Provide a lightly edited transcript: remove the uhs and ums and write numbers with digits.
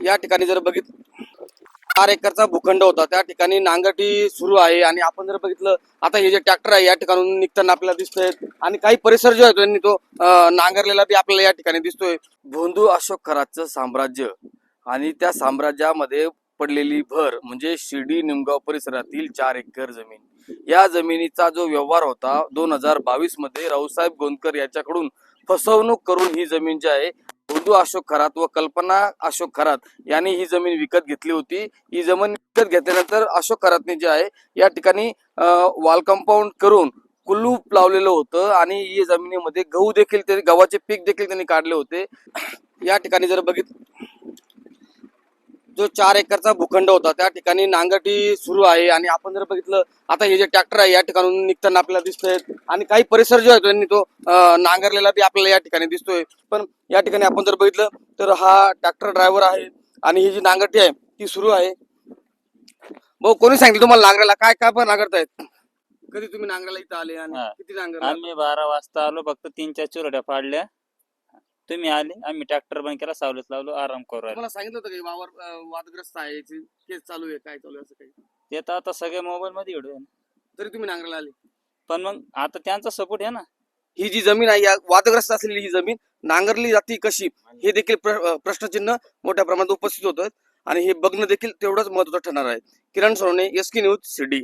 या ठिकाणी जर बघितलं 4 एकरचा भूखंड होता, त्या ठिकाणी नांगरटी सुरू आहे आणि आपण जर बघितलं आता हे जे ट्रॅक्टर आहे या ठिकाणून निघताना आपल्याला दिसतोय आणि काही परिसर जो आहे त्यांनी तो नांगरलेला बी आपल्याला या ठिकाणी दिसतोय. भोंदू अशोक खरातचं साम्राज्य आणि त्या साम्राज्यामध्ये पडलेली भर म्हणजे शिर्डी निमगाव परिसरातील 4 एकर जमीन. या जमिनीचा जो व्यवहार होता 2022 मध्ये रावसाहेब गोंदकर याच्याकडून फसवणूक करून ही जमीन जी आहे भोंदू अशोक खरात व कल्पना अशोक खरात यांनी ही जमीन विकत घेतली होती. ही जमीन विकत घेतल्यानंतर अशोक खरातने जे आहे या ठिकाणी वॉल कंपाऊंड करून कुलूप लावलेलं होतं आणि ही जमिनीमध्ये गहू देखील गव्हाचे पीक देखील त्यांनी काढले होते. या ठिकाणी जर बघितलं जो 4 एकरचा भूखंड होता त्या ठिकाणी नांगरटी सुरू आहे आणि आपण जर बघितलं आता हे जे ट्रॅक्टर आहे या ठिकाणून निघताना आपल्याला दिसतोय आणि काही परिसर जो आहे त्यांनी तो नांगरलेला बी आपल्याला या ठिकाणी दिसतोय. पण या ठिकाणी आपण जर बघितलं तर हा ट्रॅक्टर ड्रायव्हर आहे आणि ही जी नांगरटी आहे ती सुरू आहे. भाऊ कोणी सांगितलं तुम्हाला नांगरायला? काय काय पण नांगरतायत? कधी तुम्ही नांगरायला इथं आले आणि किती नांगरला? आम्ही 12 वाजता आलो, फक्त 3-4 चुरड्या पाडल्या. तुम्ही आले, आम्ही ट्रॅक्टर बंद केला, सावलीत लावलो, आराम करू राहिलो. तुम्हाला सांगितलं होतं की वावर वादग्रस्त आहे, केस चालू आहे, काय चालू आहे असं काही? ते तर आता सगळे मोबाईल मध्ये व्हिडिओ. तरी तुम्ही नांगरायला आले? पण मग आता त्यांचा सपोर्ट आहे ना. ही जी जमीन आहे या वादग्रस्त असलेली ही जमीन नांगरली जाते कशी हे देखील प्रश्नचिन्ह मोठ्या प्रमाणात उपस्थित होतं आणि हे बघणं देखील तेवढंच महत्त्वाचं ठरणार आहे. किरण सोनवणे, SK न्यूज, शिर्डी.